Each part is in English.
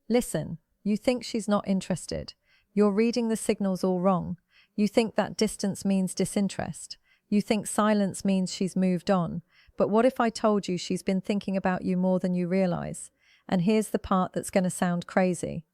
Listen, you think she's not interested. You're reading the signals all wrong. You think that distance means disinterest. You think silence means she's moved on. But what if I told you she's been thinking about you more than you realize? And here's the part that's going to sound crazy.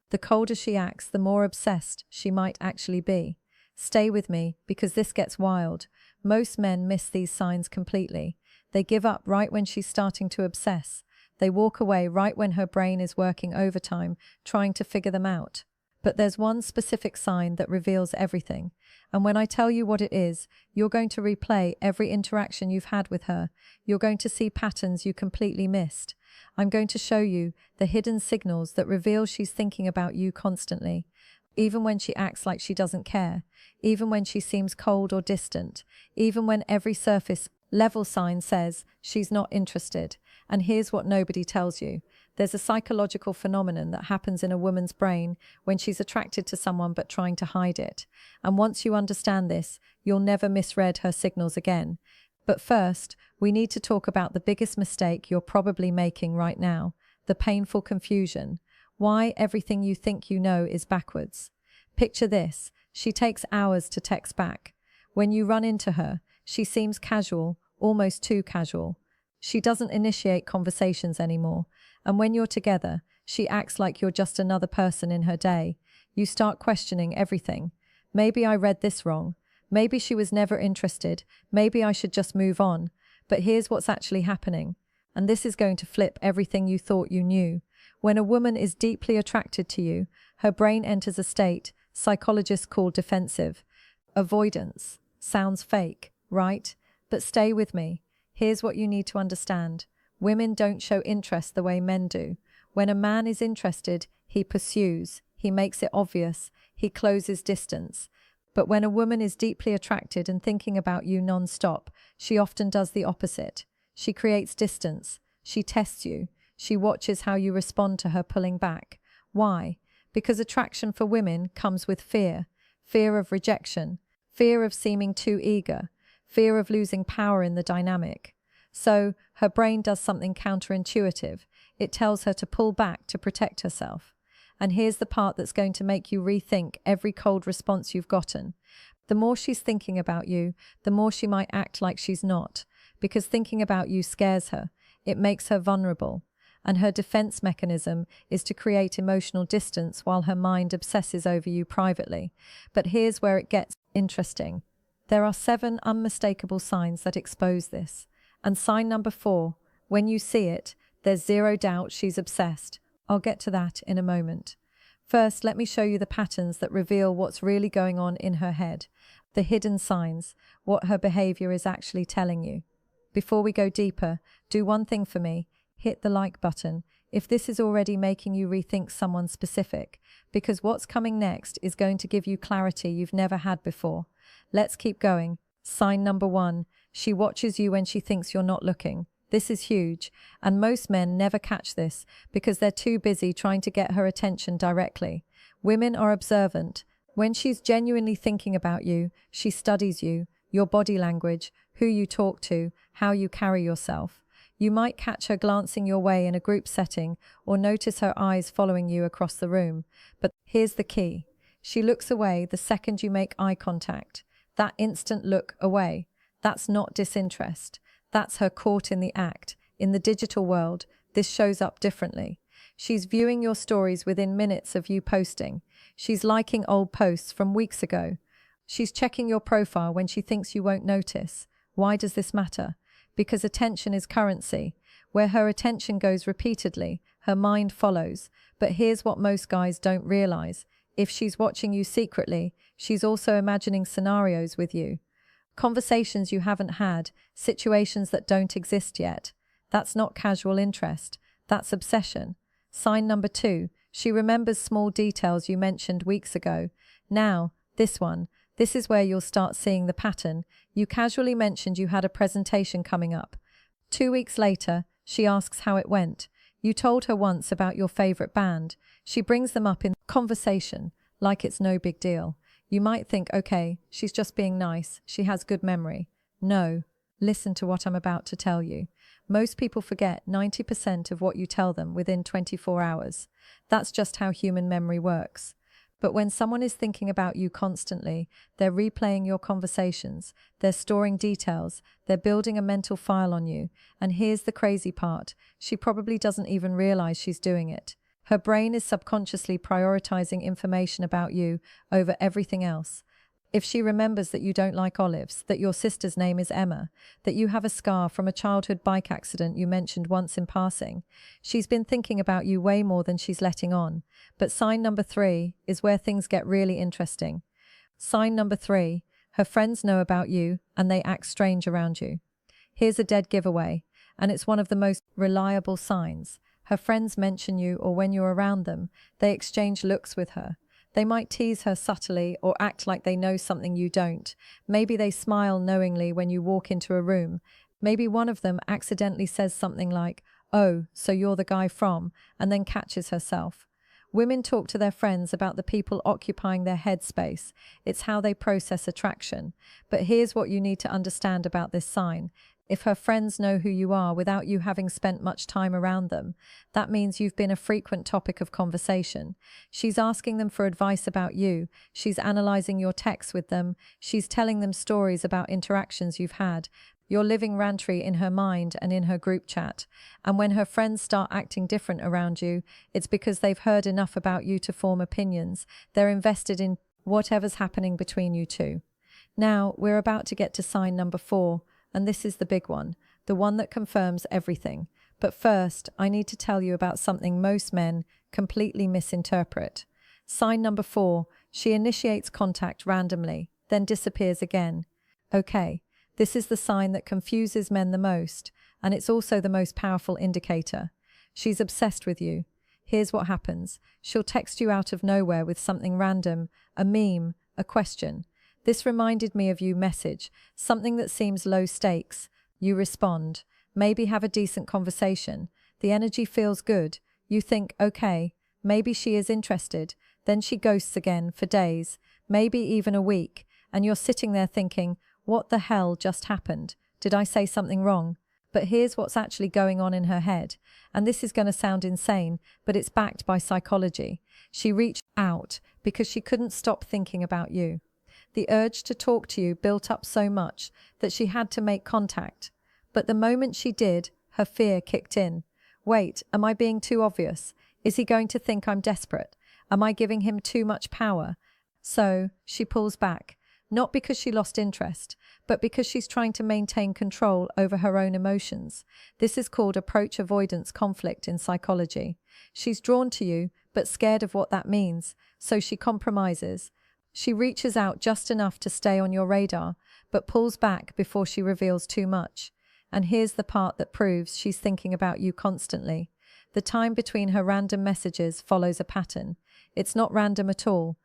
The colder she acts, the more obsessed she might actually be. Stay with me, because this gets wild. Most men miss these signs completely. They give up right when she's starting to obsess. They walk away right when her brain is working overtime, trying to figure them out. But there's one specific sign that reveals everything. And when I tell you what it is, you're going to replay every interaction you've had with her. You're going to see patterns you completely missed. I'm going to show you the hidden signals that reveal she's thinking about you constantly. Even when she acts like she doesn't care. Even when she seems cold or distant. Even when every surface level sign says she's not interested. And here's what nobody tells you. There's a psychological phenomenon that happens in a woman's brain when she's attracted to someone but trying to hide it. And once you understand this, you'll never misread her signals again. But first, we need to talk about the biggest mistake you're probably making right now, the painful confusion. Why everything you think you know is backwards. Picture this, she takes hours to text back. When you run into her, she seems casual, almost too casual. She doesn't initiate conversations anymore. And when you're together, she acts like you're just another person in her day. You start questioning everything. Maybe I read this wrong. Maybe she was never interested. Maybe I should just move on. But here's what's actually happening. And this is going to flip everything you thought you knew. When a woman is deeply attracted to you, her brain enters a state psychologists call defensive. Avoidance. Sounds fake, right? But stay with me. Here's what you need to understand. Women don't show interest the way men do. When a man is interested, he pursues, he makes it obvious, he closes distance. But when a woman is deeply attracted and thinking about you non-stop, she often does the opposite. She creates distance. She tests you. She watches how you respond to her pulling back. Why? Because attraction for women comes with fear. Fear of rejection. Fear of seeming too eager. Fear of losing power in the dynamic. So, her brain does something counterintuitive. It tells her to pull back to protect herself. And here's the part that's going to make you rethink every cold response you've gotten. The more she's thinking about you, the more she might act like she's not. Because thinking about you scares her. It makes her vulnerable. And her defense mechanism is to create emotional distance while her mind obsesses over you privately. But here's where it gets interesting. There are 7 unmistakable signs that expose this. And sign number 4, when you see it, there's zero doubt she's obsessed. I'll get to that in a moment. First, let me show you the patterns that reveal what's really going on in her head. The hidden signs, what her behavior is actually telling you. Before we go deeper, do one thing for me. Hit the like button if this is already making you rethink someone specific, because what's coming next is going to give you clarity you've never had before. Let's keep going. Sign number 1, she watches you when she thinks you're not looking. This is huge, and most men never catch this because they're too busy trying to get her attention directly. Women are observant. When she's genuinely thinking about you, she studies you, your body language, who you talk to, how you carry yourself. You might catch her glancing your way in a group setting or notice her eyes following you across the room. But here's the key. She looks away the second you make eye contact. That instant look away. That's not disinterest. That's her caught in the act. In the digital world, this shows up differently. She's viewing your stories within minutes of you posting. She's liking old posts from weeks ago. She's checking your profile when she thinks you won't notice. Why does this matter? Because attention is currency. Where her attention goes repeatedly, her mind follows. But here's what most guys don't realize. If she's watching you secretly, she's also imagining scenarios with you. Conversations you haven't had, situations that don't exist yet. That's not casual interest. That's obsession. Sign number 2, she remembers small details you mentioned weeks ago. Now, this one. This is where you'll start seeing the pattern. You casually mentioned you had a presentation coming up. 2 weeks later, she asks how it went. You told her once about your favorite band. She brings them up in conversation, like it's no big deal. You might think, okay, she's just being nice. She has good memory. No. Listen to what I'm about to tell you. Most people forget 90% of what you tell them within 24 hours. That's just how human memory works. But when someone is thinking about you constantly, they're replaying your conversations, they're storing details, they're building a mental file on you. And here's the crazy part, she probably doesn't even realize she's doing it. Her brain is subconsciously prioritizing information about you over everything else. If she remembers that you don't like olives, that your sister's name is Emma, that you have a scar from a childhood bike accident you mentioned once in passing, she's been thinking about you way more than she's letting on. But sign number 3 is where things get really interesting. Sign number 3, her friends know about you and they act strange around you. Here's a dead giveaway, and it's one of the most reliable signs. Her friends mention you, or when you're around them, they exchange looks with her. They might tease her subtly or act like they know something you don't. Maybe they smile knowingly when you walk into a room. Maybe one of them accidentally says something like, "Oh, so you're the guy from," and then catches herself. Women talk to their friends about the people occupying their headspace. It's how they process attraction. But here's what you need to understand about this sign. If her friends know who you are without you having spent much time around them, that means you've been a frequent topic of conversation. She's asking them for advice about you. She's analyzing your texts with them. She's telling them stories about interactions you've had. You're living rantry in her mind and in her group chat. And when her friends start acting different around you, it's because they've heard enough about you to form opinions. They're invested in whatever's happening between you two. Now, we're about to get to sign number 4. And this is the big one, the one that confirms everything. But first, I need to tell you about something most men completely misinterpret. Sign number 4, she initiates contact randomly, then disappears again. Okay, this is the sign that confuses men the most, and it's also the most powerful indicator. She's obsessed with you. Here's what happens. She'll text you out of nowhere with something random, a meme, a question. "This reminded me of you" message, something that seems low stakes. You respond, maybe have a decent conversation. The energy feels good. You think, okay, maybe she is interested. Then she ghosts again for days, maybe even a week, and you're sitting there thinking, what the hell just happened? Did I say something wrong? But here's what's actually going on in her head. And this is going to sound insane, but it's backed by psychology. She reached out because she couldn't stop thinking about you. The urge to talk to you built up so much that she had to make contact. But the moment she did, her fear kicked in. Wait, am I being too obvious? Is he going to think I'm desperate? Am I giving him too much power? So she pulls back, not because she lost interest, but because she's trying to maintain control over her own emotions. This is called approach avoidance conflict in psychology. She's drawn to you, but scared of what that means, so she compromises. She reaches out just enough to stay on your radar, but pulls back before she reveals too much. And here's the part that proves she's thinking about you constantly. The time between her random messages follows a pattern. It's not random at all.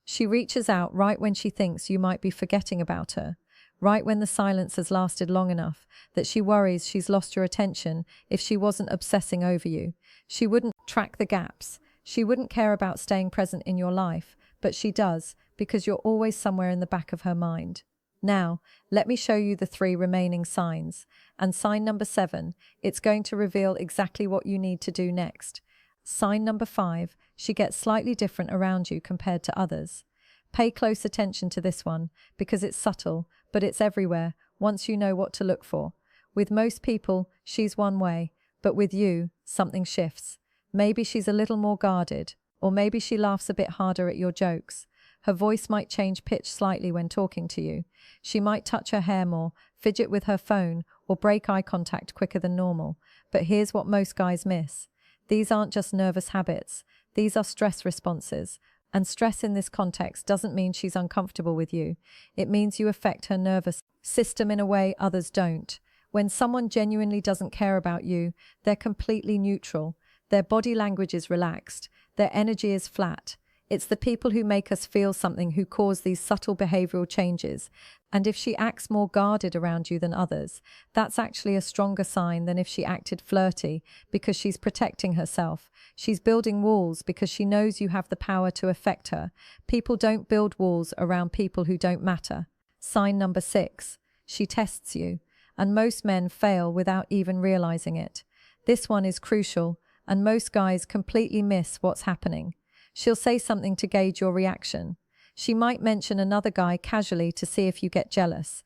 She reaches out right when she thinks you might be forgetting about her, right when the silence has lasted long enough that she worries she's lost your attention if she wasn't obsessing over you. She wouldn't track the gaps. She wouldn't care about staying present in your life, but she does, because you're always somewhere in the back of her mind. Now, let me show you the 3 remaining signs. And sign number 7, it's going to reveal exactly what you need to do next. Sign number 5, she gets slightly different around you compared to others. Pay close attention to this one, because it's subtle, but it's everywhere, once you know what to look for. With most people, she's one way, but with you, something shifts. Maybe she's a little more guarded, or maybe she laughs a bit harder at your jokes. Her voice might change pitch slightly when talking to you. She might touch her hair more, fidget with her phone, or break eye contact quicker than normal. But here's what most guys miss. These aren't just nervous habits. These are stress responses. And stress in this context doesn't mean she's uncomfortable with you. It means you affect her nervous system in a way others don't. When someone genuinely doesn't care about you, they're completely neutral. Their body language is relaxed. Their energy is flat. It's the people who make us feel something who cause these subtle behavioral changes. And if she acts more guarded around you than others, that's actually a stronger sign than if she acted flirty, because she's protecting herself. She's building walls because she knows you have the power to affect her. People don't build walls around people who don't matter. Sign number 6, she tests you. and most men fail without even realizing it. This one is crucial, and most guys completely miss what's happening. She'll say something to gauge your reaction. She might mention another guy casually to see if you get jealous.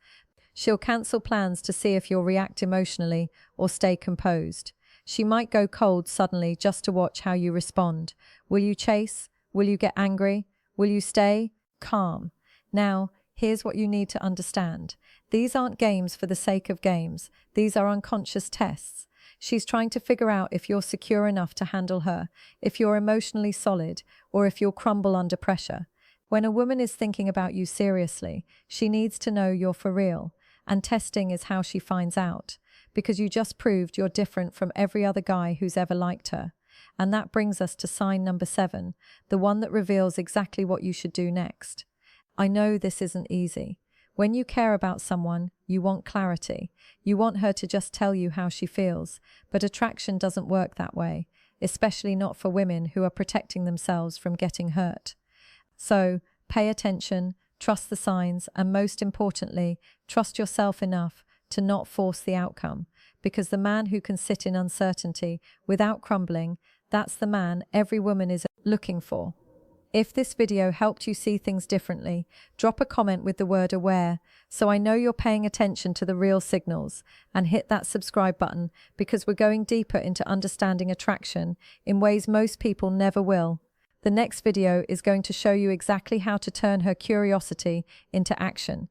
She'll cancel plans to see if you'll react emotionally or stay composed. She might go cold suddenly just to watch how you respond. Will you chase? Will you get angry? Will you stay calm? Now, here's what you need to understand. These aren't games for the sake of games. These are unconscious tests. She's trying to figure out if you're secure enough to handle her, if you're emotionally solid, or if you'll crumble under pressure. When a woman is thinking about you seriously, she needs to know you're for real, and testing is how she finds out, because you just proved you're different from every other guy who's ever liked her. And that brings us to sign number 7, the one that reveals exactly what you should do next. I know this isn't easy. When you care about someone, you want clarity. You want her to just tell you how she feels, but attraction doesn't work that way, especially not for women who are protecting themselves from getting hurt. So, pay attention, trust the signs, and most importantly, trust yourself enough to not force the outcome, because the man who can sit in uncertainty without crumbling, that's the man every woman is looking for. If this video helped you see things differently, drop a comment with the word aware so I know you're paying attention to the real signals, and hit that subscribe button because we're going deeper into understanding attraction in ways most people never will. The next video is going to show you exactly how to turn her curiosity into action.